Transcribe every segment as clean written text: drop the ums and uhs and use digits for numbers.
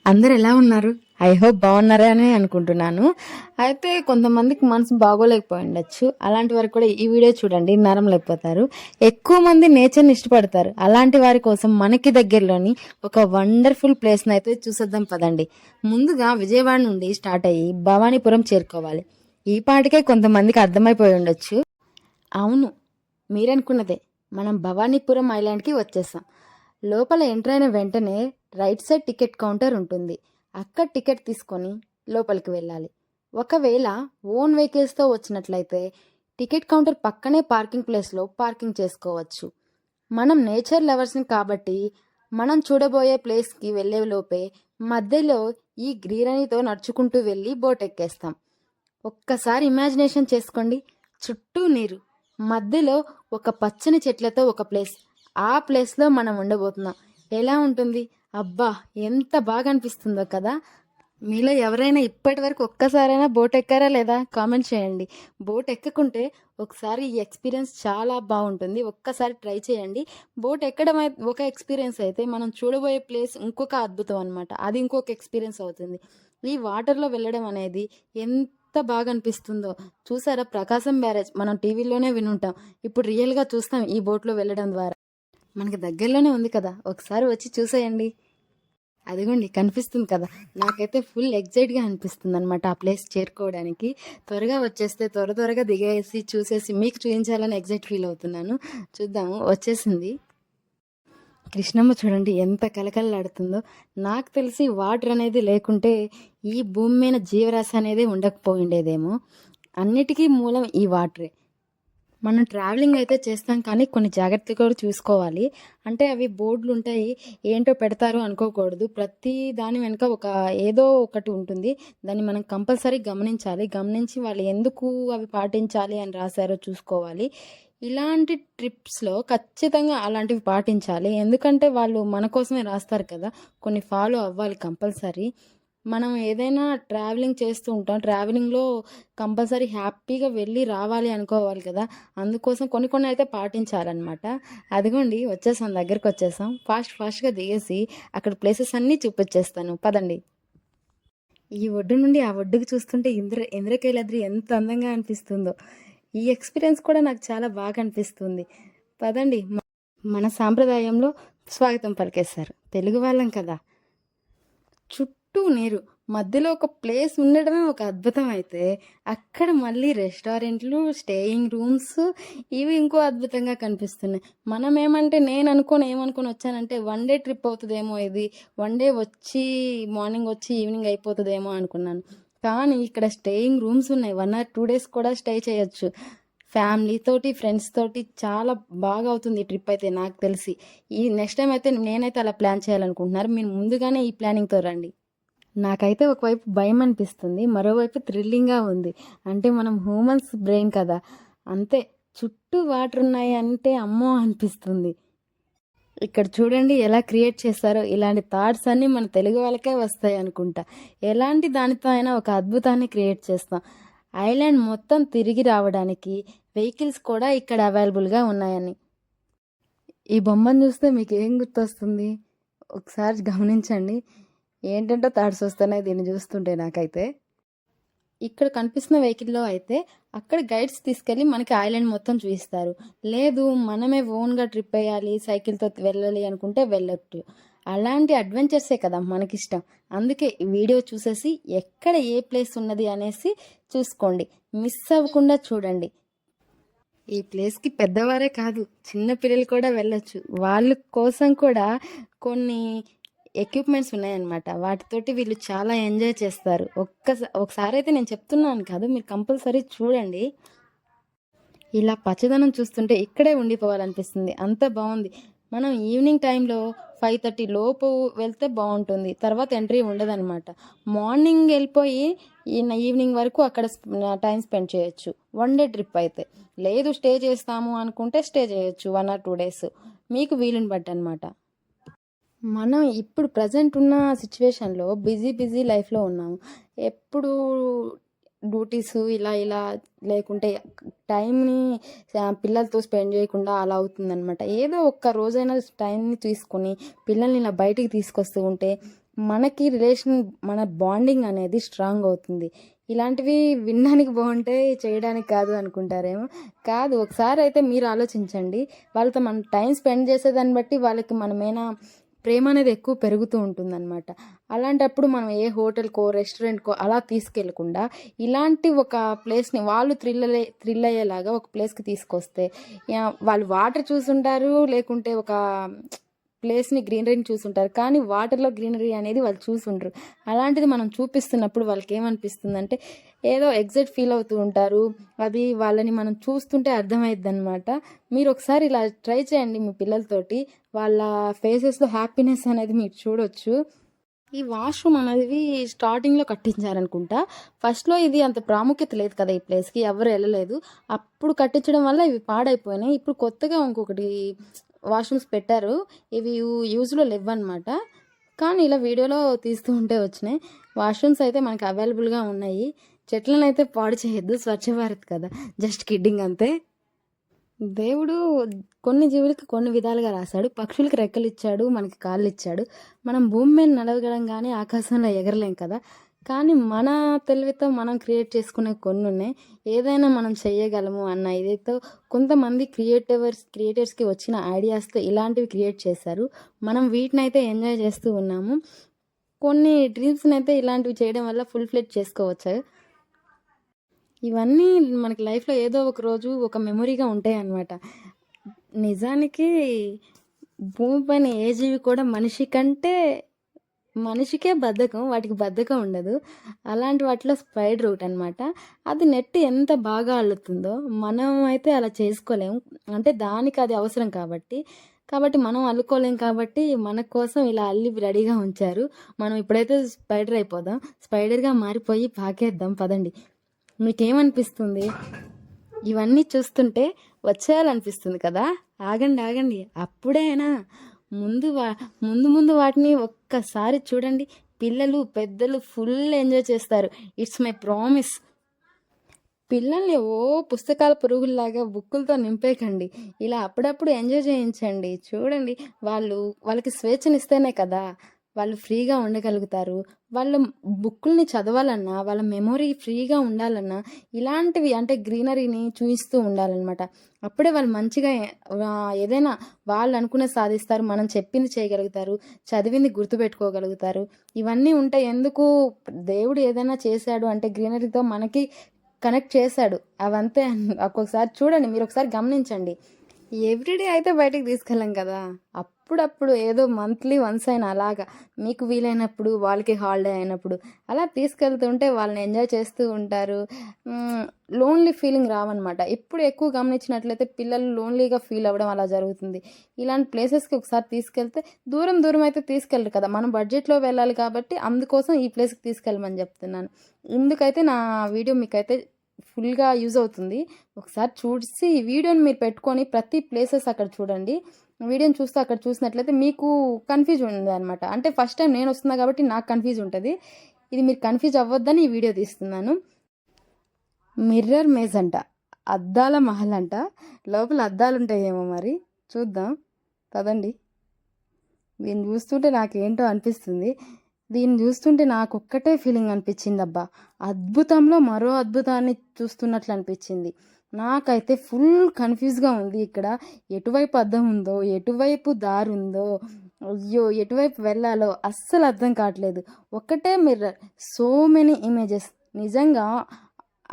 అందరు ఎలా ఉన్నారు? ఐ హోప్ బాగున్నారా అని అనుకుంటున్నాను. అయితే కొంతమందికి మనసు బాగోలేకపోయి ఉండొచ్చు. అలాంటి వారు కూడా ఈ వీడియో చూడండి, నరం లేకపోతారు. ఎక్కువ మంది నేచర్ని ఇష్టపడతారు. అలాంటి వారి కోసం మనకి దగ్గరలోని ఒక వండర్ఫుల్ ప్లేస్ని అయితే చూసేద్దాం పదండి. ముందుగా విజయవాడ నుండి స్టార్ట్ అయ్యి భవానీపురం చేరుకోవాలి. ఈ పాటికే కొంతమందికి అర్థమైపోయి ఉండొచ్చు. అవును, మీరనుకున్నదే, మనం భవానీపురం ఐలాండ్కి వచ్చేసాం. లోపల ఎంటర్ అయిన వెంటనే రైట్ సైడ్ టికెట్ కౌంటర్ ఉంటుంది. అక్కడ టికెట్ తీసుకొని లోపలికి వెళ్ళాలి. ఒకవేళ ఓన్ వెహికల్స్తో వచ్చినట్లయితే టికెట్ కౌంటర్ పక్కనే పార్కింగ్ ప్లేస్లో పార్కింగ్ చేసుకోవచ్చు. మనం నేచర్ లవర్స్ని కాబట్టి మనం చూడబోయే ప్లేస్కి వెళ్ళే లోపే మధ్యలో ఈ గ్రీనరీతో నడుచుకుంటూ వెళ్ళి బోట్ ఎక్కేస్తాం. ఒక్కసారి ఇమాజినేషన్ చేసుకోండి, చుట్టూ నీరు, మధ్యలో ఒక పచ్చని చెట్లతో ఒక ప్లేస్. ఆ ప్లేస్లో మనం ఉండబోతున్నాం. ఎలా ఉంటుంది? అబ్బా, ఎంత బాగా అనిపిస్తుందో కదా. మీలో ఎవరైనా ఇప్పటి వరకు ఒక్కసారైనా బోట్ ఎక్కారా లేదా కామెంట్ చేయండి. బోట్ ఎక్కకుంటే ఒకసారి ఈ ఎక్స్పీరియన్స్ చాలా బాగుంటుంది. ఒక్కసారి ట్రై చేయండి. బోట్ ఎక్కడం ఒక ఎక్స్పీరియన్స్ అయితే మనం చూడబోయే ప్లేస్ ఇంకొక అద్భుతం అనమాట. అది ఇంకొక ఎక్స్పీరియన్స్ అవుతుంది. ఈ వాటర్లో వెళ్ళడం అనేది ఎంత బాగా అనిపిస్తుందో చూసారా. ప్రకాశం బ్యారేజ్ మనం టీవీలోనే వినుంటాం, ఇప్పుడు రియల్గా చూస్తాం ఈ బోట్లో వెళ్ళడం ద్వారా. మనకి దగ్గరలోనే ఉంది కదా, ఒకసారి వచ్చి చూసేయండి. అదిగోండి కనిపిస్తుంది కదా, నాకైతే ఫుల్ ఎగ్జైట్గా అనిపిస్తుంది అనమాట ఆ ప్లేస్ చేరుకోవడానికి. త్వరగా వచ్చేస్తే త్వరగా దిగేసి చూసేసి మీకు చూపించాలని ఎగ్జైట్ ఫీల్ అవుతున్నాను. చూద్దాము, వచ్చేసింది. కృష్ణమ్మ చూడండి ఎంత కలకలలాడుతుందో. నాకు తెలిసి వాటర్ అనేది లేకుంటే ఈ భూమి మీద జీవరాశి అనేది ఉండకపోయిండేదేమో. అన్నిటికీ మూలం ఈ వాటరే. మనం ట్రావెలింగ్ అయితే చేస్తాం కానీ కొన్ని జాగ్రత్తలు కూడా చూసుకోవాలి. అంటే అవి బోర్డులు ఉంటాయి, ఏంటో పెడతారు అనుకోకూడదు. ప్రతి దాని వెనుక ఏదో ఒకటి ఉంటుంది. దాన్ని మనం కంపల్సరీ గమనించాలి. గమనించి వాళ్ళు ఎందుకు అవి పాటించాలి అని రాశారో చూసుకోవాలి. ఇలాంటి ట్రిప్స్లో ఖచ్చితంగా అలాంటివి పాటించాలి. ఎందుకంటే వాళ్ళు మన కోసమే రాస్తారు కదా, కొన్ని ఫాలో అవ్వాలి కంపల్సరీ. మనం ఏదైనా ట్రావెలింగ్ చేస్తూ ఉంటాం, ట్రావెలింగ్లో కంపల్సరీ హ్యాపీగా వెళ్ళి రావాలి అనుకోవాలి కదా, అందుకోసం కొన్ని అయితే పాటించాలన్నమాట. అదిగోండి వచ్చేసాం, దగ్గరికి వచ్చేసాం. ఫాస్ట్గా దిగేసి అక్కడ ప్లేసెస్ అన్నీ చూపించేస్తాను పదండి. ఈ ఒడ్డు నుండి ఆ ఒడ్డుకు చూస్తుంటే ఇంద్రకీలాద్రి ఎంత అందంగా అనిపిస్తుందో. ఈ ఎక్స్పీరియన్స్ కూడా నాకు చాలా బాగా అనిపిస్తుంది. పదండి. మన సాంప్రదాయంలో స్వాగతం పలికేస్తారు, తెలుగు వాళ్ళం కదా. చుట్టూ నీరు, మధ్యలో ఒక ప్లేస్ ఉండడమే ఒక అద్భుతం. అయితే అక్కడ మళ్ళీ రెస్టారెంట్లు, స్టేయింగ్ రూమ్స్, ఇవి ఇంకో అద్భుతంగా కనిపిస్తున్నాయి. మనం ఏమనుకొని వచ్చానంటే వన్ డే ట్రిప్ అవుతుందేమో, ఇది వన్ డే వచ్చి మార్నింగ్ వచ్చి ఈవినింగ్ అయిపోతుందేమో అనుకున్నాను. కానీ ఇక్కడ స్టేయింగ్ రూమ్స్ ఉన్నాయి, 1 or 2 days కూడా స్టే చేయొచ్చు. ఫ్యామిలీ తోటి, ఫ్రెండ్స్ తోటి చాలా బాగా అవుతుంది ఈ ట్రిప్ అయితే నాకు తెలిసి. ఈ నెక్స్ట్ టైం అయితే నేనైతే అలా ప్లాన్ చేయాలనుకుంటున్నారు. మీరు ముందుగానే ఈ ప్లానింగ్తో రండి. నాకైతే ఒకవైపు భయం అనిపిస్తుంది, మరోవైపు థ్రిల్లింగ్గా ఉంది. అంటే మనం హ్యూమన్స్ బ్రెయిన్ కదా, అంతే. చుట్టూ వాటర్ ఉన్నాయి అంటే అమ్మో అనిపిస్తుంది. ఇక్కడ చూడండి ఎలా క్రియేట్ చేస్తారో. ఇలాంటి థాట్స్ అన్నీ మన తెలుగు వాళ్ళకే వస్తాయి అనుకుంటా. ఎలాంటి దానితో అయినా ఒక అద్భుతాన్ని క్రియేట్ చేస్తాం. ఐలాండ్ మొత్తం తిరిగి రావడానికి వెహికల్స్ కూడా ఇక్కడ అవైలబుల్గా ఉన్నాయని. ఈ బొమ్మను చూస్తే మీకు ఏం గుర్తొస్తుంది ఒకసారి గమనించండి. ఏంటంటే థాట్స్ వస్తున్నాయి దీన్ని చూస్తుంటే నాకైతే. ఇక్కడ కనిపిస్తున్న వెహికల్లో అయితే అక్కడ గైడ్స్ తీసుకెళ్ళి మనకి ఐలాండ్ మొత్తం చూపిస్తారు. లేదు మనమే ఓన్గా ట్రిప్ వేయాలి, సైకిల్తో వెళ్ళాలి అనుకుంటే వెళ్ళొచ్చు. అలాంటి అడ్వెంచర్సే కదా మనకిష్టం. అందుకే ఈ వీడియో చూసేసి ఎక్కడ ఏ ప్లేస్ ఉన్నది అనేసి చూసుకోండి, మిస్ అవ్వకుండా చూడండి. ఈ ప్లేస్కి పెద్దవారే కాదు, చిన్న పిల్లలు కూడా వెళ్ళొచ్చు. వాళ్ళ కోసం కూడా కొన్ని ఎక్విప్మెంట్స్ ఉన్నాయన్నమాట, వాటితోటి వీళ్ళు చాలా ఎంజాయ్ చేస్తారు. ఒకసారి అయితే నేను చెప్తున్నాను కాదు, మీరు కంపల్సరీ చూడండి. ఇలా పచ్చదనం చూస్తుంటే ఇక్కడే ఉండిపోవాలనిపిస్తుంది, అంత బాగుంది. మనం ఈవినింగ్ టైంలో 5:30 లోపు వెళ్తే బాగుంటుంది, తర్వాత ఎంట్రీ ఉండదన్నమాట. మార్నింగ్ వెళ్ళిపోయి ఈవినింగ్ వరకు అక్కడ టైం స్పెండ్ చేయొచ్చు, 1 day ట్రిప్ అయితే. లేదు స్టే చేస్తాము అనుకుంటే స్టే చేయొచ్చు 1 or 2 days, మీకు వీలుని బట్టి అనమాట. మనం ఇప్పుడు ప్రజెంట్ ఉన్న సిచ్యువేషన్లో బిజీ లైఫ్లో ఉన్నాము. ఎప్పుడు డ్యూటీస్ ఇలా లేకుంటే టైంని పిల్లలతో స్పెండ్ చేయకుండా అలా అవుతుందన్నమాట. ఏదో ఒక్క రోజైనా టైంని తీసుకొని పిల్లల్ని ఇలా బయటికి తీసుకొస్తూ ఉంటే మనకి రిలేషన్ మన బాండింగ్ అనేది స్ట్రాంగ్ అవుతుంది. ఇలాంటివి వినడానికి బాగుంటాయి, చేయడానికి కాదు అనుకుంటారేమో. కాదు, ఒకసారి అయితే మీరు ఆలోచించండి. వాళ్ళతో మనం టైం స్పెండ్ చేసేదాన్ని బట్టి వాళ్ళకి మనమేనా ప్రేమ అనేది ఎక్కువ పెరుగుతూ ఉంటుందన్నమాట. అలాంటప్పుడు మనం ఏ హోటల్కో రెస్టారెంట్కో అలా తీసుకెళ్ళకుండా ఇలాంటి ఒక ప్లేస్ని వాళ్ళు థ్రిల్ అయ్యేలాగా ఒక ప్లేస్కి తీసుకొస్తే వాళ్ళు వాటర్ చూసుంటారు, లేకుంటే ఒక ప్లేస్ని గ్రీనరీని చూసుంటారు, కానీ వాటర్లో గ్రీనరీ అనేది వాళ్ళు చూసుంటారు. అలాంటిది మనం చూపిస్తున్నప్పుడు వాళ్ళకి ఏమనిపిస్తుందంటే ఏదో ఎగ్జైట్ ఫీల్ అవుతూ ఉంటారు. అది వాళ్ళని మనం చూస్తుంటే అర్థమైద్ది అనమాట. మీరు ఒకసారి ఇలా ట్రై చేయండి మీ పిల్లలతోటి. వాళ్ళ ఫేసెస్లో హ్యాపీనెస్ అనేది మీరు చూడొచ్చు. ఈ వాష్రూమ్ అనేది స్టార్టింగ్లో కట్టించారనుకుంటా. ఫస్ట్లో ఇది అంత ప్రాముఖ్యత లేదు కదా ఈ ప్లేస్కి, ఎవరు వెళ్ళలేదు. అప్పుడు కట్టించడం వల్ల ఇవి పాడైపోయినాయి. ఇప్పుడు కొత్తగా ఇంకొకటి వాష్రూమ్స్ పెట్టారు. ఇవి యూజ్లో లేవన్నమాట, కానీ ఇలా వీడియోలో తీస్తూ ఉంటే వచ్చినాయి. వాష్రూమ్స్ అయితే మనకి అవైలబుల్గా ఉన్నాయి. చెట్లను అయితే పాడు చేయొద్దు, స్వచ్ఛ భారత్ కదా, జస్ట్ కిడ్డింగ్ అంతే. దేవుడు కొన్ని జీవులకి కొన్ని విధాలుగా రాశాడు. పక్షులకి రెక్కలు ఇచ్చాడు, మనకి కాళ్ళు ఇచ్చాడు. మనం భూమి మీద నడవగలం కానీ ఆకాశంలో ఎగరలేం కదా. కానీ మన తెలివితో మనం క్రియేట్ చేసుకునే కొన్ని ఉన్నాయి. ఏదైనా మనం చేయగలము అన్న ఇదితో కొంతమంది క్రియేటర్స్కి వచ్చిన ఐడియాస్తో ఇలాంటివి క్రియేట్ చేశారు. మనం వీటిని అయితే ఎంజాయ్ చేస్తూ ఉన్నాము. కొన్ని డ్రీమ్స్ని అయితే ఇలాంటివి చేయడం వల్ల ఫుల్ ఫ్లెడ్జ్ చేసుకోవచ్చు. ఇవన్నీ మనకి లైఫ్లో ఏదో ఒక రోజు ఒక మెమొరీగా ఉంటాయి అన్నమాట. నిజానికి భూమిపైన ఏ జీవి కూడా మనిషికే బద్ధకం, వాటికి బద్ధకం ఉండదు. అలాంటి వాటిలో స్పైడర్ ఒకటి అనమాట. అది నెట్ ఎంత బాగా అల్లుతుందో మనం అయితే అలా చేసుకోలేము. అంటే దానికి అది అవసరం కాబట్టి మనం అల్లుకోలేం. కాబట్టి మన కోసం ఇలా అల్లి రెడీగా ఉంచారు. మనం ఇప్పుడైతే స్పైడర్ అయిపోదాం, స్పైడర్గా మారిపోయి పాకేద్దాం పదండి. మీకేమనిపిస్తుంది? ఇవన్నీ చూస్తుంటే వచ్చేయాలనిపిస్తుంది కదా. ఆగండి, అప్పుడేనా? ముందు వాటిని ఒక్కసారి చూడండి. పిల్లలు పెద్దలు ఫుల్ ఎంజాయ్ చేస్తారు. It's my promise. పిల్లల్ని పుస్తకాల పురుగుల్లాగా బుక్కులతో నింపేకండి. ఇలా అప్పుడప్పుడు ఎంజాయ్ చేయించండి. చూడండి, వాళ్ళకి స్వేచ్ఛనిస్తేనే కదా వాళ్ళు ఫ్రీగా ఉండగలుగుతారు. వాళ్ళ బుక్కుల్ని చదవాలన్నా, వాళ్ళ మెమొరీ ఫ్రీగా ఉండాలన్నా ఇలాంటివి అంటే గ్రీనరీని చూపిస్తూ ఉండాలన్నమాట. అప్పుడే వాళ్ళు మంచిగా ఏదైనా వాళ్ళు అనుకునే సాధిస్తారు, మనం చెప్పింది చేయగలుగుతారు, చదివింది గుర్తుపెట్టుకోగలుగుతారు. ఇవన్నీ ఉంటే ఎందుకు? దేవుడు ఏదైనా చేశాడు అంటే గ్రీనరీతో మనకి కనెక్ట్ చేశాడు. అవంతే. ఒక్కొక్కసారి చూడండి, మీరు ఒకసారి గమనించండి. ఎవ్రీడే అయితే బయటకు తీసుకెళ్ళాం కదా, అప్పుడప్పుడు ఏదో మంత్లీ వన్స్ అయినా అలాగా మీకు వీలైనప్పుడు, వాళ్ళకి హాలిడే అయినప్పుడు అలా తీసుకెళ్తుంటే వాళ్ళని ఎంజాయ్ చేస్తూ ఉంటారు. లోన్లీ ఫీలింగ్ రావన్నమాట. ఇప్పుడు ఎక్కువ గమనించినట్లయితే పిల్లలు లోన్లీగా ఫీల్ అవ్వడం అలా జరుగుతుంది. ఇలాంటి ప్లేసెస్కి ఒకసారి తీసుకెళ్తే దూరం అయితే తీసుకెళ్ళరు కదా, మనం బడ్జెట్లో వెళ్ళాలి కాబట్టి అందుకోసం ఈ ప్లేస్కి తీసుకెళ్ళమని చెప్తున్నాను. ఇందుకైతే నా వీడియో మీకైతే ఫుల్గా యూజ్ అవుతుంది. ఒకసారి చూసి ఈ వీడియోని మీరు పెట్టుకొని ప్రతి ప్లేసెస్ అక్కడ చూడండి. వీడియోని చూస్తూ అక్కడ చూసినట్లయితే మీకు కన్ఫ్యూజ్ ఉంది అనమాట. అంటే ఫస్ట్ టైం నేను వస్తున్నా కాబట్టి నాకు కన్ఫ్యూజ్ ఉంటుంది. ఇది మీరు కన్ఫ్యూజ్ అవ్వద్దని ఈ వీడియో తీస్తున్నాను. మిర్రర్ మేజ్ అంట, అద్దాల మహల్ అంట. లోపల అద్దాలు ఉంటాయేమో మరి, చూద్దాం పదండి. దీన్ని చూస్తుంటే నాకేంటో అనిపిస్తుంది. దీన్ని చూస్తుంటే నాకు ఒక్కటే ఫీలింగ్ అనిపించింది. అబ్బా, అద్భుతంలో మరో అద్భుతాన్ని చూస్తున్నట్లు అనిపించింది. నాకైతే ఫుల్ కన్ఫ్యూజ్గా ఉంది. ఇక్కడ ఎటువైపు అద్దం ఉందో, ఎటువైపు దారి ఉందో, అయ్యో ఎటువైపు వెళ్ళాలో అస్సలు అర్థం కావట్లేదు. ఒక్కటే మిర్రర్, సో మెనీ ఇమేజెస్. నిజంగా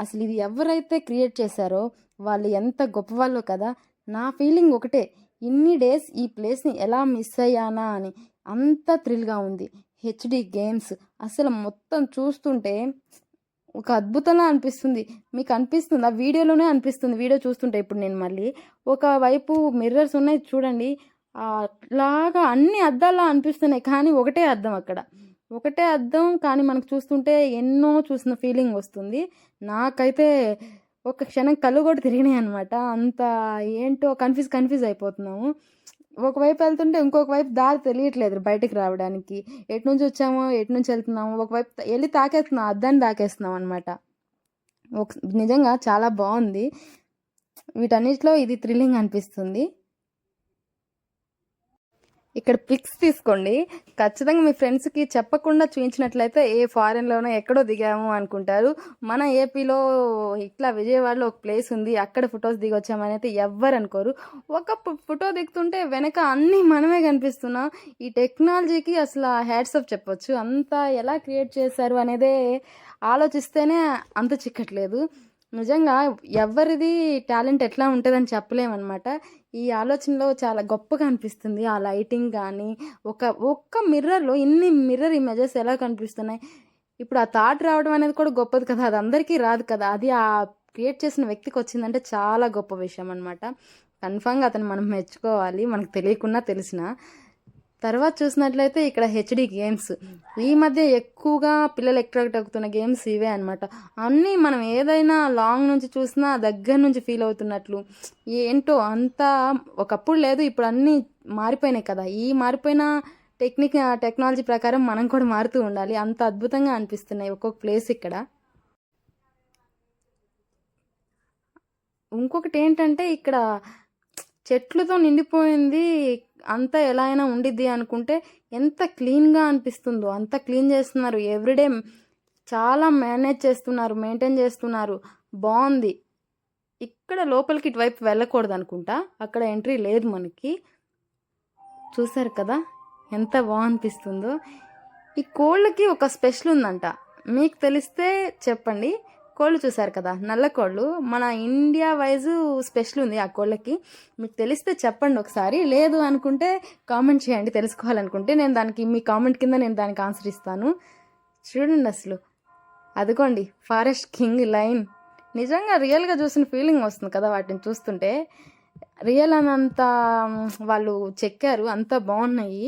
అసలు ఇది ఎవరైతే క్రియేట్ చేశారో వాళ్ళు ఎంత గొప్పవాళ్ళో కదా. నా ఫీలింగ్ ఒకటే, ఇన్ని డేస్ ఈ ప్లేస్ని ఎలా మిస్ అయ్యానా అని. అంత థ్రిల్గా ఉంది. హెచ్డి గేమ్స్ అసలు మొత్తం చూస్తుంటే ఒక అద్భుతంగా అనిపిస్తుంది. మీకు అనిపిస్తుంది, ఆ వీడియోలోనే అనిపిస్తుంది. వీడియో చూస్తుంటే ఇప్పుడు నేను మళ్ళీ ఒకవైపు మిర్రర్స్ ఉన్నాయి చూడండి, అట్లాగా అన్ని అద్దాలా అనిపిస్తున్నాయి, కానీ ఒకటే అద్దం అక్కడ. ఒకటే అద్దం కానీ మనకు చూస్తుంటే ఎన్నో చూసిన ఫీలింగ్ వస్తుంది. నాకైతే ఒక క్షణం కళ్ళు కూడా తిరిగినాయి అనమాట. అంత ఏంటో కన్ఫ్యూజ్ అయిపోతున్నాము. ఒకవైపు వెళ్తుంటే ఇంకొక వైపు దారి తెలియట్లేదు బయటకు రావడానికి. ఎటు నుంచి వచ్చామో ఎటు నుంచి వెళ్తున్నాము, ఒకవైపు వెళ్ళి తాకేస్తున్నాం, అద్దాన్ని తాకేస్తున్నాం అనమాట. నిజంగా చాలా బాగుంది. వీటన్నిటిలో ఇది థ్రిల్లింగ్ అనిపిస్తుంది. ఇక్కడ పిక్స్ తీసుకోండి. ఖచ్చితంగా మీ ఫ్రెండ్స్కి చెప్పకుండా చూపించినట్లయితే ఏ ఫారెన్లోనో ఎక్కడో దిగాము అనుకుంటారు. మన ఏపీలో ఇట్లా విజయవాడలో ఒక ప్లేస్ ఉంది, అక్కడ ఫొటోస్ దిగొచ్చామని అయితే ఎవ్వరు అనుకోరు. ఒక ఫోటో దిగుతుంటే వెనక అన్నీ మనమే కనిపిస్తున్నాం. ఈ టెక్నాలజీకి అసలు హ్యాట్స్ ఆఫ్ చెప్పొచ్చు. అంతా ఎలా క్రియేట్ చేశారు అనేదే ఆలోచిస్తేనే అంత చిక్కట్లేదు. నిజంగా ఎవరిది టాలెంట్ ఎట్లా ఉంటుందని చెప్పలేమన్నమాట. ఈ ఆలోచనలో చాలా గొప్పగా అనిపిస్తుంది. ఆ లైటింగ్ కానీ ఒక్క మిర్రర్లో ఇన్ని మిర్రర్ ఇమేజెస్ ఎలా కనిపిస్తున్నాయి. ఇప్పుడు ఆ థాట్ రావడం అనేది కూడా గొప్పది కదా, అది అందరికీ రాదు కదా. అది ఆ క్రియేట్ చేసిన వ్యక్తికి వచ్చిందంటే చాలా గొప్ప విషయం అనమాట. కన్ఫామ్గా అతను మనం మెచ్చుకోవాలి, మనకు తెలియకున్నా తెలిసినా. తర్వాత చూసినట్లయితే ఇక్కడ హెచ్డి గేమ్స్, ఈ మధ్య ఎక్కువగా పిల్లలు అట్రాక్ట్ అవుతున్న గేమ్స్ ఇవే అనమాట. అన్నీ మనం ఏదైనా లాంగ్ నుంచి చూసినా దగ్గర నుంచి ఫీల్ అవుతున్నట్లు. ఏంటో అంతా ఒకప్పుడు లేదు, ఇప్పుడు అన్నీ మారిపోయినాయి కదా. ఈ మారిపోయిన టెక్నాలజీ ప్రకారం మనం కూడా మారుతూ ఉండాలి. అంత అద్భుతంగా అనిపిస్తున్నాయి ఒక్కొక్క ప్లేస్ ఇక్కడ. ఇంకొకటి ఏంటంటే ఇక్కడ చెట్లతో నిండిపోయింది. అంతా ఎలా అయినా ఉండిద్ది అనుకుంటే ఎంత క్లీన్గా అనిపిస్తుందో అంత క్లీన్ చేస్తున్నారు. ఎవ్రీడే చాలా మేనేజ్ చేస్తున్నారు, మెయింటైన్ చేస్తున్నారు. బాగుంది. ఇక్కడ లోపలికి ఇటువైపు వెళ్ళకూడదు అనుకుంటా, అక్కడ ఎంట్రీ లేదు మనకి. చూసారు కదా ఎంత బాగనిపిస్తుందో. ఈ కోళ్ళకి ఒక స్పెషల్ ఉందంట, మీకు తెలిస్తే చెప్పండి. కోళ్ళు చూసారు కదా, నల్ల కోళ్ళు, మన ఇండియా వైజు స్పెషల్ ఉంది ఆ కోళ్ళకి. మీకు తెలిస్తే చెప్పండి ఒకసారి, లేదు అనుకుంటే కామెంట్ చేయండి తెలుసుకోవాలనుకుంటే. నేను దానికి మీ కామెంట్ కింద నేను దానికి ఆన్సర్ ఇస్తాను. చూడండి అసలు అదిగోండి ఫారెస్ట్ కింగ్ లైన్. నిజంగా రియల్గా చూసిన ఫీలింగ్ వస్తుంది కదా వాటిని చూస్తుంటే. రియల్ అనంత వాళ్ళు చెక్కారు, అంత బాగున్నాయి.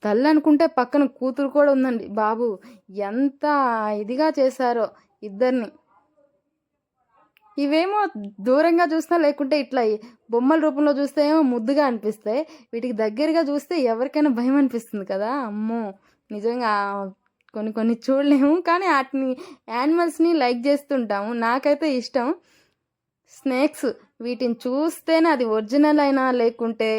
తల్లి అనుకుంటే పక్కన కూతురు కూడా ఉందండి బాబు, ఎంత ఇదిగా చేశారో ఇద్దరిని. ఇవేమో దూరంగా చూసినా లేకుంటే ఇట్లా బొమ్మల రూపంలో చూస్తే ఏమో ముద్దుగా అనిపిస్తాయి, వీటికి దగ్గరగా చూస్తే ఎవరికైనా భయం అనిపిస్తుంది కదా. అమ్మో నిజంగా కొన్ని చూడలేము, కానీ వాటిని యానిమల్స్ని లైక్ చేస్తుంటాము. నాకైతే ఇష్టం స్నేక్స్. వీటిని చూస్తేనే అది ఒరిజినల్ అయినా లేకుంటే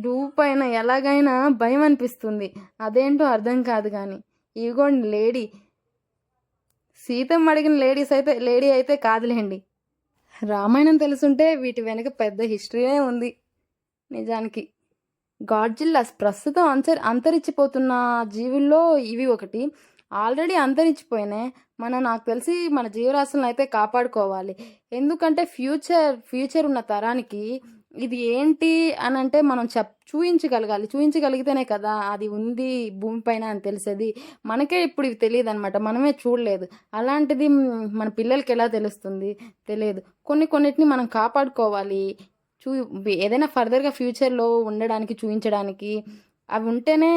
డూపైనా ఎలాగైనా భయం అనిపిస్తుంది. అదేంటో అర్థం కాదు. కానీ ఇదిగోండి లేడీ, సీతమ్మ అడిగిన లేడీ అయితే కాదులేండి. రామాయణం తెలుసుంటే వీటి వెనక పెద్ద హిస్టరీనే ఉంది నిజానికి. గాడ్జిల్లాస్ ప్రస్తుతం అంతరించిపోతున్న జీవుల్లో ఇవి ఒకటి. ఆల్రెడీ అంతరించిపోయినాయి. నాకు తెలిసి మన జీవరాశులను అయితే కాపాడుకోవాలి. ఎందుకంటే ఫ్యూచర్ ఉన్న తరానికి ఇది ఏంటి అని అంటే మనం చూపించగలిగితేనే కదా అది ఉంది భూమిపైన అని తెలిసేది. మనకే ఇప్పుడు ఇవి తెలియదు అనమాట, మనమే చూడలేదు. అలాంటిది మన పిల్లలకి ఎలా తెలుస్తుంది? తెలియదు. కొన్నిటిని మనం కాపాడుకోవాలి. ఏదైనా ఫర్దర్గా ఫ్యూచర్లో ఉండడానికి చూపించడానికి అవి ఉంటేనే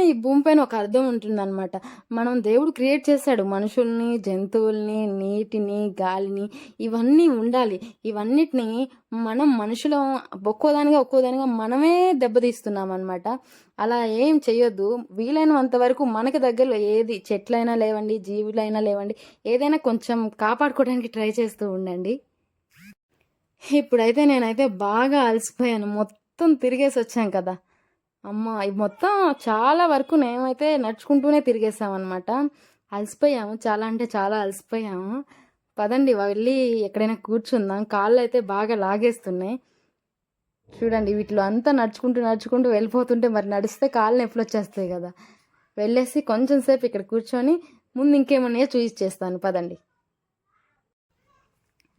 ఈ భూమిపైన ఒక అర్థం ఉంటుందన్నమాట. మనం దేవుడు క్రియేట్ చేశాడు మనుషుల్ని, జంతువుల్ని, నీటిని, గాలిని, ఇవన్నీ ఉండాలి. ఇవన్నిటిని మనం మనుషులం ఒక్కోదానిగా మనమే దెబ్బతీస్తున్నాం అనమాట. అలా ఏం చెయ్యొద్దు. వీలైనంత వరకు మనకి దగ్గరలో ఏది చెట్లైనా లేవండి, జీవులైనా లేవండి, ఏదైనా కొంచెం కాపాడుకోవడానికి ట్రై చేస్తూ ఉండండి. ఇప్పుడైతే నేనైతే బాగా అలసిపోయాను, మొత్తం తిరిగేసి వచ్చాం కదా. అమ్మ ఈ మొత్తం చాలా వరకు మేమైతే నడుచుకుంటూనే తిరిగేసామన్నమాట. అలసిపోయాము, చాలా అంటే చాలా అలసిపోయాము. పదండి వెళ్ళి ఎక్కడైనా కూర్చుందాం. కాళ్ళు అయితే బాగా లాగేస్తున్నాయి. చూడండి వీటిలో అంతా నడుచుకుంటూ వెళ్ళిపోతుంటే మరి నడిస్తే కాళ్ళు నొప్పులు వచ్చేస్తాయి కదా. వెళ్ళేసి కొంచెం సేపు ఇక్కడ కూర్చొని ముందు ఇంకేమన్నాయో చూపించేస్తాను పదండి.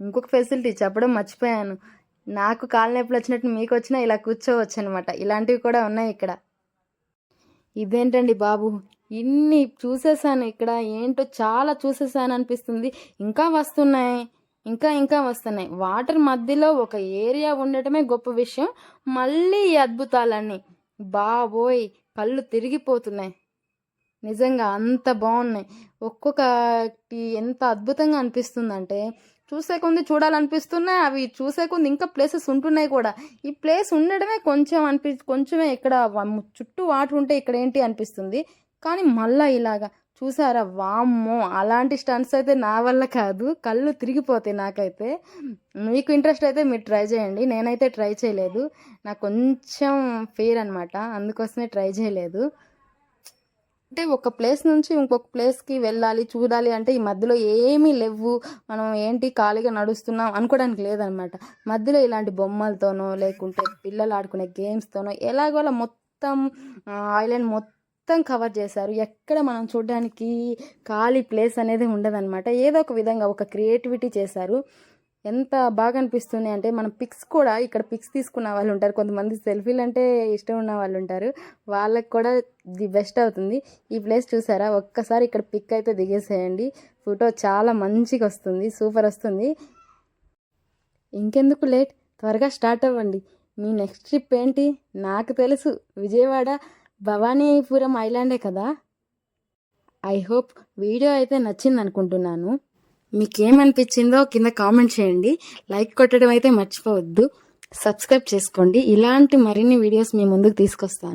ఇంకొక ఫెసిలిటీ చెప్పడం మర్చిపోయాను, నాకు కాళ్ళ నొప్పులు వచ్చినట్టు మీకు వచ్చినా ఇలా కూర్చోవచ్చు అనమాట. ఇలాంటివి కూడా ఉన్నాయి ఇక్కడ. ఇదేంటండి బాబు, ఇన్ని చూసేసాను ఇక్కడ, ఏంటో చాలా చూసేసాను అనిపిస్తుంది. ఇంకా వస్తున్నాయి. వాటర్ మధ్యలో ఒక ఏరియా ఉండటమే గొప్ప విషయం. మళ్ళీ ఈ అద్భుతాలన్నీ బాబోయ్ కళ్ళు తిరిగిపోతున్నాయి. నిజంగా అంత బాగున్నాయి. ఒక్కొక్కటి ఎంత అద్భుతంగా అనిపిస్తుందంటే చూసే కొంది చూడాలనిపిస్తున్నాయి. అవి చూసే కొంది ఇంకా ప్లేసెస్ ఉంటున్నాయి కూడా. ఈ ప్లేస్ ఉండడమే కొంచెమే ఇక్కడ చుట్టూ వాటర్ ఉంటే ఇక్కడ ఏంటి అనిపిస్తుంది. కానీ మళ్ళీ ఇలాగా చూసారా, వామ్మో అలాంటి స్టంట్స్ అయితే నా వల్ల కాదు, కళ్ళు తిరిగిపోతాయి నాకైతే. మీకు ఇంట్రెస్ట్ అయితే మీరు ట్రై చేయండి, నేనైతే ట్రై చేయలేదు, నాకు కొంచెం ఫియర్ అనమాట, అందుకోసమే ట్రై చేయలేదు. అంటే ఒక ప్లేస్ నుంచి ఇంకొక ప్లేస్కి వెళ్ళాలి చూడాలి అంటే ఈ మధ్యలో ఏమీ లేవు, మనం ఏంటి ఖాళీగా నడుస్తున్నాం అనుకోవడానికి లేదనమాట. మధ్యలో ఇలాంటి బొమ్మలతోనో లేకుంటే పిల్లలు ఆడుకునే గేమ్స్తోనో ఎలాగోలా మొత్తం ఐలాండ్ మొత్తం కవర్ చేశారు. ఎక్కడ మనం చూడడానికి ఖాళీ ప్లేస్ అనేది ఉండదన్నమాట. ఏదో ఒక విధంగా ఒక క్రియేటివిటీ చేశారు. ఎంత బాగా అనిపిస్తుంది అంటే మనం పిక్స్ కూడా ఇక్కడ పిక్స్ తీసుకున్న వాళ్ళు ఉంటారు, కొంతమంది సెల్ఫీలు అంటే ఇష్టం ఉన్న వాళ్ళు ఉంటారు, వాళ్ళకి కూడా ది బెస్ట్ అవుతుంది. ఈ ప్లేస్ చూసారా, ఒక్కసారి ఇక్కడ పిక్ అయితే దిగేసేయండి, ఫోటో చాలా మంచిగా వస్తుంది, సూపర్ వస్తుంది. ఇంకెందుకు లేట్, త్వరగా స్టార్ట్ అవ్వండి. మీ నెక్స్ట్ ట్రిప్ ఏంటి? నాకు తెలుసు, విజయవాడ భవానీపురం ఐలాండే కదా. ఐ హోప్ వీడియో అయితే నచ్చింది అనుకుంటున్నాను. మీకేమనిపించిందో కింద కామెంట్ చేయండి, లైక్ కొట్టడం అయితే మర్చిపోవద్దు, సబ్స్క్రైబ్ చేసుకోండి. ఇలాంటి మరిన్ని వీడియోస్ మీ ముందుకు తీసుకొస్తాను.